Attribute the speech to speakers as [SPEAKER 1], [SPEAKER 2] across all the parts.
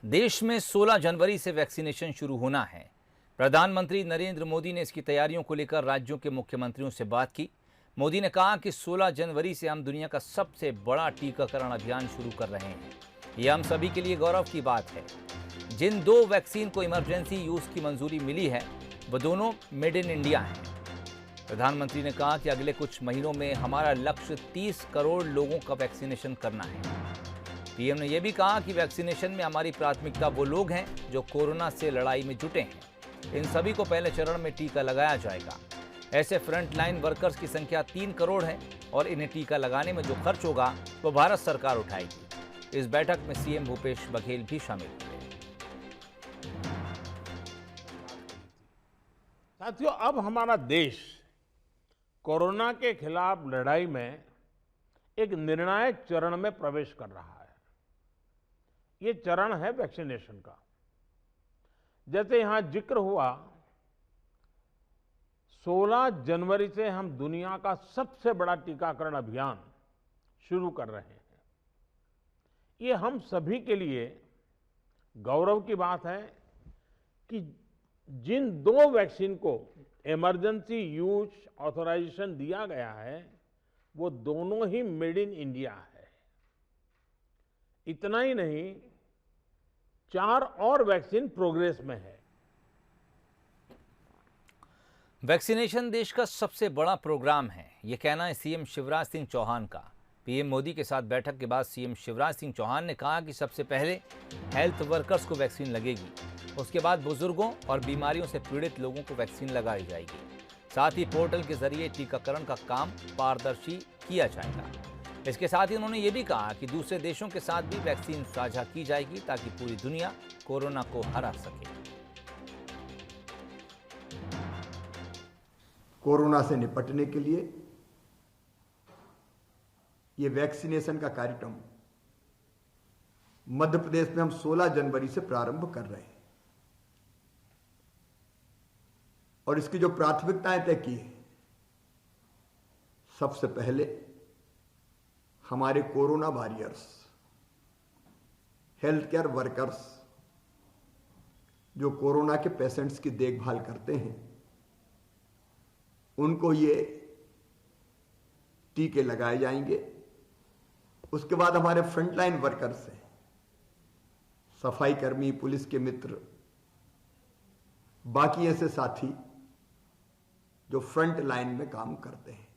[SPEAKER 1] देश में 16 जनवरी से वैक्सीनेशन शुरू होना है। प्रधानमंत्री नरेंद्र मोदी ने इसकी तैयारियों को लेकर राज्यों के मुख्यमंत्रियों से बात की। मोदी ने कहा कि 16 जनवरी से हम दुनिया का सबसे बड़ा टीकाकरण अभियान शुरू कर रहे हैं। यह हम सभी के लिए गौरव की बात है। जिन दो वैक्सीन को इमरजेंसी यूज की मंजूरी मिली है वह दोनों मेड इन इंडिया हैं। प्रधानमंत्री ने कहा कि अगले कुछ महीनों में हमारा लक्ष्य 30 करोड़ लोगों का वैक्सीनेशन करना है। पीएम ने यह भी कहा कि वैक्सीनेशन में हमारी प्राथमिकता वो लोग हैं जो कोरोना से लड़ाई में जुटे हैं। इन सभी को पहले चरण में टीका लगाया जाएगा। ऐसे फ्रंटलाइन वर्कर्स की संख्या 3 करोड़ है और इन्हें टीका लगाने में जो खर्च होगा वो भारत सरकार उठाएगी। इस बैठक में सीएम भूपेश बघेल भी शामिल हुए।
[SPEAKER 2] साथियों, अब हमारा देश कोरोना के खिलाफ लड़ाई में एक निर्णायक चरण में प्रवेश कर रहा है। ये चरण है वैक्सीनेशन का। जैसे यहां जिक्र हुआ, 16 जनवरी से हम दुनिया का सबसे बड़ा टीकाकरण अभियान शुरू कर रहे हैं। ये हम सभी के लिए गौरव की बात है कि जिन दो वैक्सीन को इमरजेंसी यूज ऑथराइजेशन दिया गया है वो दोनों ही मेड इन इंडिया है। इतना ही नहीं, 4 और वैक्सीन प्रोग्रेस में है।
[SPEAKER 1] वैक्सीनेशन देश का सबसे बड़ा प्रोग्राम है, यह कहना है सीएम शिवराज सिंह चौहान का। पीएम मोदी के साथ बैठक के बाद सीएम शिवराज सिंह चौहान ने कहा कि सबसे पहले हेल्थ वर्कर्स को वैक्सीन लगेगी, उसके बाद बुजुर्गों और बीमारियों से पीड़ित लोगों को वैक्सीन लगाई जाएगी। साथ ही पोर्टल के जरिए टीकाकरण का काम पारदर्शी किया जाएगा। इसके साथ ही उन्होंने ये भी कहा कि दूसरे देशों के साथ भी वैक्सीन साझा की जाएगी ताकि पूरी दुनिया कोरोना को हरा सके।
[SPEAKER 3] कोरोना से निपटने के लिए ये वैक्सीनेशन का कार्यक्रम मध्य प्रदेश में हम 16 जनवरी से प्रारंभ कर रहे हैं और इसकी जो प्राथमिकताएं तय की है, सबसे पहले हमारे corona warriors, health care workers जो कोरोना के पेशेंट्स की देखभाल करते हैं, उनको ये टीके लगाए जाएंगे। उसके बाद हमारे फ्रंटलाइन वर्कर्स हैं, सफाई कर्मी, पुलिस के मित्र, बाकी ऐसे साथी जो फ्रंट लाइन में काम करते हैं।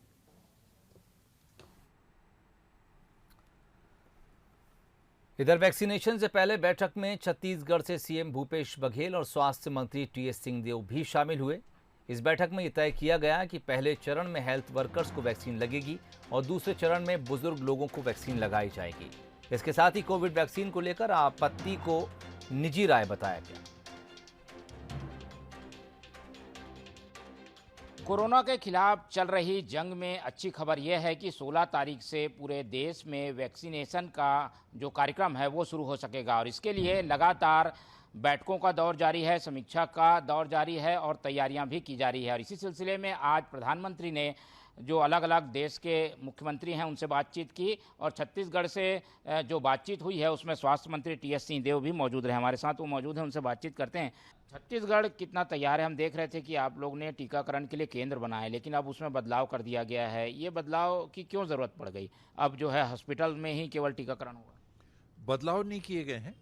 [SPEAKER 1] इधर वैक्सीनेशन से पहले बैठक में छत्तीसगढ़ से सीएम भूपेश बघेल और स्वास्थ्य मंत्री टीएस सिंहदेव भी शामिल हुए। इस बैठक में यह तय किया गया कि पहले चरण में हेल्थ वर्कर्स को वैक्सीन लगेगी और दूसरे चरण में बुजुर्ग लोगों को वैक्सीन लगाई जाएगी। इसके साथ ही कोविड वैक्सीन को लेकर आपत्ति को निजी राय बताया गया।
[SPEAKER 4] कोरोना के खिलाफ चल रही जंग में अच्छी खबर यह है कि 16 तारीख से पूरे देश में वैक्सीनेशन का जो कार्यक्रम है वो शुरू हो सकेगा और इसके लिए लगातार बैठकों का दौर जारी है, समीक्षा का दौर जारी है और तैयारियां भी की जा रही है। और इसी सिलसिले में आज प्रधानमंत्री ने जो अलग अलग देश के मुख्यमंत्री हैं उनसे बातचीत की और छत्तीसगढ़ से जो बातचीत हुई है उसमें स्वास्थ्य मंत्री टीएस सिंहदेव भी मौजूद रहे। हमारे साथ वो मौजूद हैं, उनसे बातचीत करते हैं। छत्तीसगढ़ कितना तैयार है? हम देख रहे थे कि आप लोग ने टीकाकरण के लिए केंद्र बनाए, लेकिन अब उसमें बदलाव कर दिया गया है। ये बदलाव की क्यों ज़रूरत पड़ गई? अब जो है हॉस्पिटल में ही केवल टीकाकरण होगा।
[SPEAKER 5] बदलाव नहीं किए गए हैं।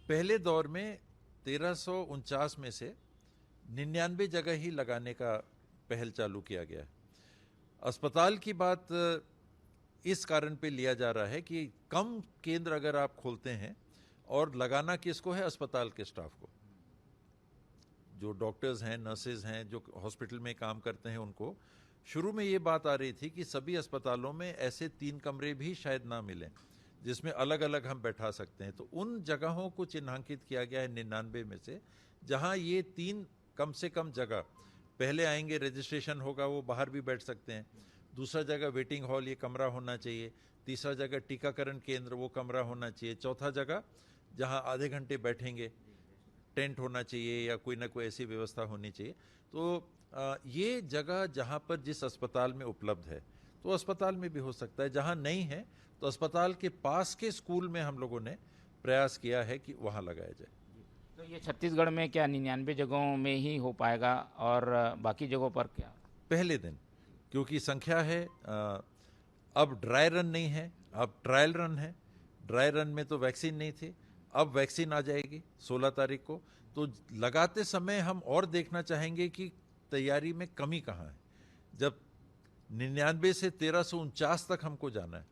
[SPEAKER 5] पहले दौर में 1349 में से 99 जगह ही लगाने का पहल चालू किया गया है। अस्पताल की बात इस कारण पे लिया जा रहा है कि कम केंद्र अगर आप खोलते हैं और लगाना किसको है? अस्पताल के स्टाफ को, जो डॉक्टर्स हैं, नर्सेज हैं, जो हॉस्पिटल में काम करते हैं उनको। शुरू में ये बात आ रही थी कि सभी अस्पतालों में ऐसे 3 कमरे भी शायद ना मिलें जिसमें अलग अलग हम बैठा सकते हैं। तो उन जगहों को चिन्हांकित किया गया है 99 में से, जहां ये 3 कम से कम जगह पहले आएंगे, रजिस्ट्रेशन होगा, वो बाहर भी बैठ सकते हैं। दूसरा जगह वेटिंग हॉल, ये कमरा होना चाहिए। तीसरा जगह टीकाकरण केंद्र, वो कमरा होना चाहिए। चौथा जगह जहां आधे घंटे बैठेंगे, टेंट होना चाहिए या कोई ना कोई ऐसी व्यवस्था होनी चाहिए। तो ये जगह जहां पर जिस अस्पताल में उपलब्ध है, तो अस्पताल में भी हो सकता है। जहां नहीं है तो अस्पताल के पास के स्कूल में हम लोगों ने प्रयास किया है कि वहाँ लगाया जाए।
[SPEAKER 4] तो ये छत्तीसगढ़ में क्या 99 जगहों में ही हो पाएगा और बाकी जगहों पर क्या?
[SPEAKER 5] पहले दिन, क्योंकि संख्या है, अब ड्राई रन नहीं है, अब ट्रायल रन है। ड्राई रन में तो वैक्सीन नहीं थी, अब वैक्सीन आ जाएगी 16 तारीख को। तो लगाते समय हम और देखना चाहेंगे कि तैयारी में कमी कहाँ है। जब 99 से 1349 तक हमको जाना है,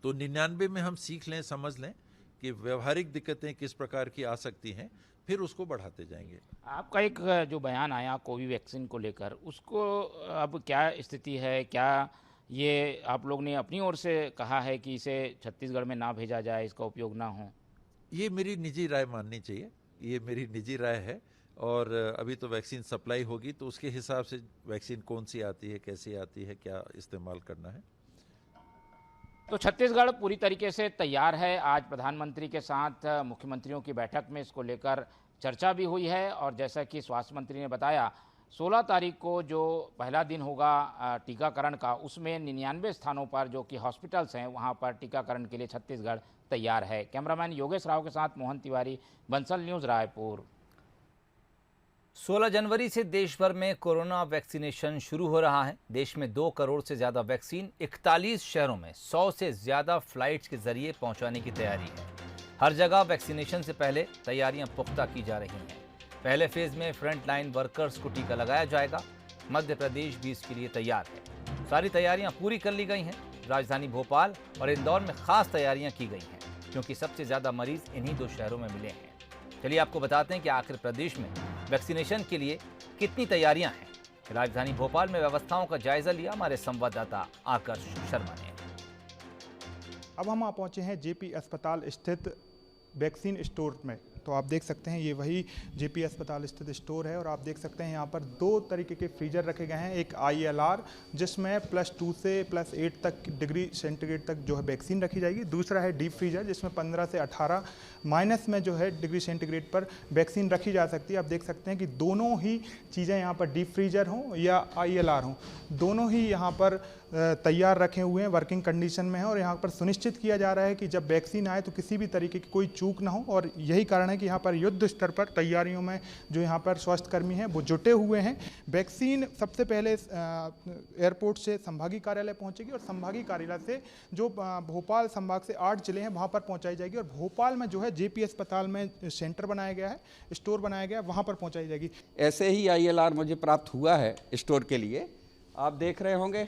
[SPEAKER 5] तो 99 में हम सीख लें, समझ लें कि व्यवहारिक दिक्कतें किस प्रकार की आ सकती हैं, फिर उसको बढ़ाते जाएंगे।
[SPEAKER 4] आपका एक जो बयान आया कोविड वैक्सीन को लेकर, उसको अब क्या स्थिति है? क्या ये आप लोग ने अपनी ओर से कहा है कि इसे छत्तीसगढ़ में ना भेजा जाए, इसका उपयोग ना हो?
[SPEAKER 5] ये मेरी निजी राय माननी चाहिए, ये मेरी निजी राय है। और अभी तो वैक्सीन सप्लाई होगी, तो उसके हिसाब से वैक्सीन कौन सी आती है, कैसी आती है, क्या इस्तेमाल करना है।
[SPEAKER 4] तो छत्तीसगढ़ पूरी तरीके से तैयार है। आज प्रधानमंत्री के साथ मुख्यमंत्रियों की बैठक में इसको लेकर चर्चा भी हुई है और जैसा कि स्वास्थ्य मंत्री ने बताया, 16 तारीख को जो पहला दिन होगा टीकाकरण का, उसमें 99 स्थानों पर जो कि हॉस्पिटल्स हैं वहां पर टीकाकरण के लिए छत्तीसगढ़ तैयार है। कैमरामैन योगेश राव के साथ मोहन तिवारी, बंसल न्यूज़, रायपुर।
[SPEAKER 1] 16 जनवरी से देश भर में कोरोना वैक्सीनेशन शुरू हो रहा है। देश में 2 करोड़ से ज़्यादा वैक्सीन 41 शहरों में 100 से ज़्यादा फ्लाइट्स के जरिए पहुंचाने की तैयारी है। हर जगह वैक्सीनेशन से पहले तैयारियां पुख्ता की जा रही हैं। पहले फेज में फ्रंट लाइन वर्कर्स को टीका लगाया जाएगा। मध्य प्रदेश भी इसके लिए तैयार है। सारी तैयारियां पूरी कर ली गई हैं। राजधानी भोपाल और इंदौर में खास तैयारियां की गई हैं, क्योंकि सबसे ज़्यादा मरीज इन्हीं 2 शहरों में मिले हैं। चलिए आपको बताते हैं कि आखिर प्रदेश में वैक्सीनेशन के लिए कितनी तैयारियां हैं। राजधानी भोपाल में व्यवस्थाओं का जायजा लिया हमारे संवाददाता आकर्ष शर्मा ने।
[SPEAKER 6] अब हम पहुंचे हैं जेपी अस्पताल स्थित वैक्सीन स्टोर में। तो आप देख सकते हैं ये वही जेपी अस्पताल स्थित स्टोर है और आप देख सकते हैं यहाँ पर 2 तरीके के फ्रीजर रखे गए हैं। एक ILR जिसमें +2 से +8 तक डिग्री सेंटीग्रेड तक जो है वैक्सीन रखी जाएगी। दूसरा है डीप फ्रीजर जिसमें 15 से 18 माइनस में जो है डिग्री सेंटीग्रेड पर वैक्सीन रखी जा सकती है। आप देख सकते हैं कि दोनों ही चीज़ें यहाँ पर डीप फ्रीजर हों या ILR हों, दोनों ही यहाँ पर तैयार रखे हुए हैं, वर्किंग कंडीशन में है और यहाँ पर सुनिश्चित किया जा रहा है कि जब वैक्सीन आए तो किसी भी तरीके की कोई चूक ना हो। और यही कारण है कि यहाँ पर युद्ध स्तर पर तैयारियों में जो यहाँ पर स्वास्थ्यकर्मी हैं वो जुटे हुए हैं। वैक्सीन सबसे पहले एयरपोर्ट से संभागीय कार्यालय पहुँचेगी और संभागीय कार्यालय से जो भोपाल संभाग से 8 जिले हैं वहाँ पर पहुँचाई जाएगी और भोपाल में जो है जेपी अस्पताल में सेंटर बनाया गया है, स्टोर बनाया गया है, वहाँ पर पहुँचाई जाएगी।
[SPEAKER 7] ऐसे ही ILR मुझे प्राप्त हुआ है स्टोर के लिए। आप देख रहे होंगे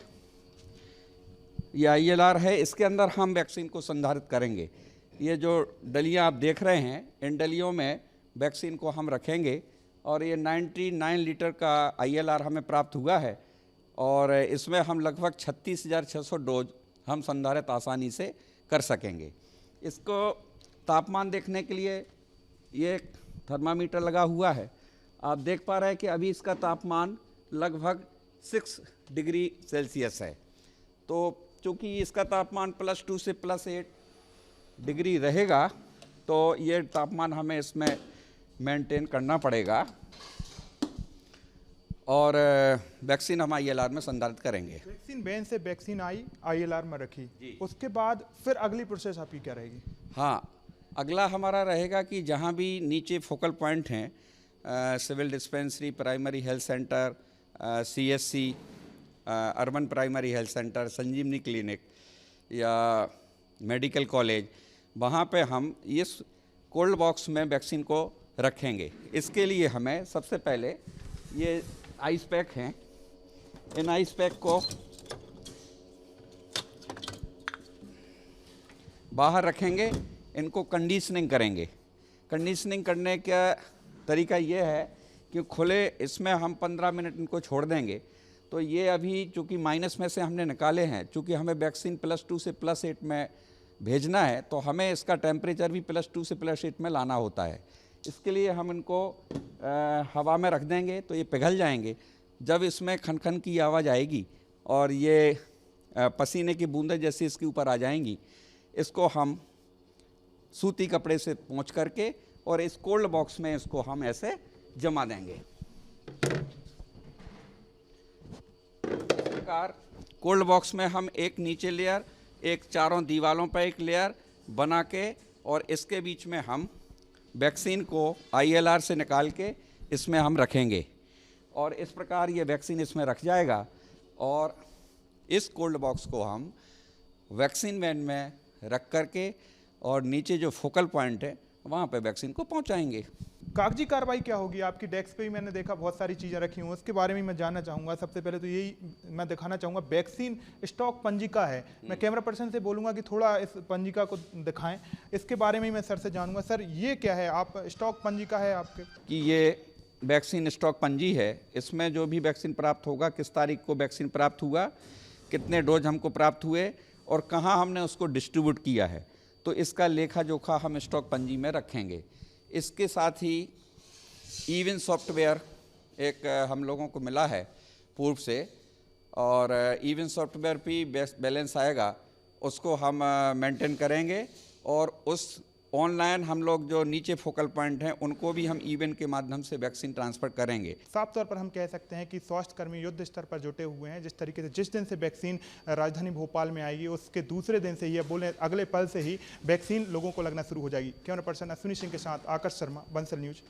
[SPEAKER 7] ये ILR है, इसके अंदर हम वैक्सीन को संधारित करेंगे। ये जो डलियाँ आप देख रहे हैं, इन डलियों में वैक्सीन को हम रखेंगे और ये 99 लीटर का ILR हमें प्राप्त हुआ है और इसमें हम लगभग 36,600 डोज हम संधारित आसानी से कर सकेंगे। इसको तापमान देखने के लिए ये थर्मामीटर लगा हुआ है। आप देख पा रहे हैं कि अभी इसका तापमान लगभग 6 डिग्री सेल्सियस है। तो चूँकि इसका तापमान +2 से +8 डिग्री रहेगा तो ये तापमान हमें इसमें मेंटेन करना पड़ेगा और वैक्सीन हम ILR में संधारित करेंगे।
[SPEAKER 6] वैक्सीन वैन से वैक्सीन आई ILR में रखी, उसके बाद फिर अगली प्रोसेस आपकी क्या रहेगी?
[SPEAKER 7] हाँ, अगला हमारा रहेगा कि जहाँ भी नीचे फोकल पॉइंट हैं, civil dispensary, primary health centre, CSC, urban primary health centre, Sanjeevani clinic या मेडिकल कॉलेज, वहाँ पे हम इस कोल्ड बॉक्स में वैक्सीन को रखेंगे। इसके लिए हमें सबसे पहले ये आइस पैक हैं, इन आइस पैक को बाहर रखेंगे, इनको कंडीशनिंग करेंगे। कंडीशनिंग करने का तरीका ये है कि खुले इसमें हम 15 मिनट इनको छोड़ देंगे। तो ये अभी चूँकि माइनस में से हमने निकाले हैं, चूँकि हमें वैक्सीन +2 से +8 में भेजना है तो हमें इसका टेम्परेचर भी +2 से +8 में लाना होता है। इसके लिए हम इनको हवा में रख देंगे तो ये पिघल जाएंगे। जब इसमें खन खन की आवाज़ आएगी और ये पसीने की बूंदें जैसे इसके ऊपर आ जाएंगी, इसको हम सूती कपड़े से पोंछ करके और इस कोल्ड बॉक्स में इसको हम ऐसे जमा देंगे। कोल्ड बॉक्स में हम एक नीचे लेयर, एक चारों दीवारों पर एक लेयर बना के और इसके बीच में हम वैक्सीन को ILR से निकाल के इसमें हम रखेंगे और इस प्रकार ये वैक्सीन इसमें रख जाएगा और इस कोल्ड बॉक्स को हम वैक्सीन वैन में रख करके और नीचे जो फोकल पॉइंट है वहाँ पे वैक्सीन को पहुँचाएंगे।
[SPEAKER 6] कागजी कार्रवाई क्या होगी? आपकी डेस्क पे भी मैंने देखा बहुत सारी चीज़ें रखी हुई, उसके बारे में मैं जानना चाहूँगा। सबसे पहले तो यही मैं दिखाना चाहूँगा, वैक्सीन स्टॉक पंजिका है। मैं कैमरा पर्सन से बोलूँगा कि थोड़ा इस पंजिका को दिखाएं, इसके बारे में मैं सर से जानूँगा। सर ये क्या है? आप स्टॉक पंजिका है आपके
[SPEAKER 7] कि ये वैक्सीन स्टॉक पंजी है, इसमें जो भी वैक्सीन प्राप्त होगा, किस तारीख को वैक्सीन प्राप्त हुआ, कितने डोज हमको प्राप्त हुए और कहाँ हमने उसको डिस्ट्रीब्यूट किया है, तो इसका लेखा जोखा हम स्टॉक पंजी में रखेंगे। इसके साथ ही इवन सॉफ्टवेयर एक हम लोगों को मिला है पूर्व से और इवन सॉफ्टवेयर पे बैलेंस आएगा, उसको हम मेंटेन करेंगे और उस ऑनलाइन हम लोग जो नीचे फोकल पॉइंट हैं उनको भी हम इवन के माध्यम से वैक्सीन ट्रांसफर करेंगे।
[SPEAKER 6] साफ तौर पर हम कह सकते हैं कि स्वास्थ्यकर्मी युद्ध स्तर पर जुटे हुए हैं। जिस तरीके से जिस दिन से वैक्सीन राजधानी भोपाल में आएगी उसके दूसरे दिन से ही, बोले अगले पल से ही वैक्सीन लोगों को लगना शुरू हो जाएगी। कैमरा पर्सन अश्विनी सिंह के साथ आकर्ष शर्मा, बंसल न्यूज।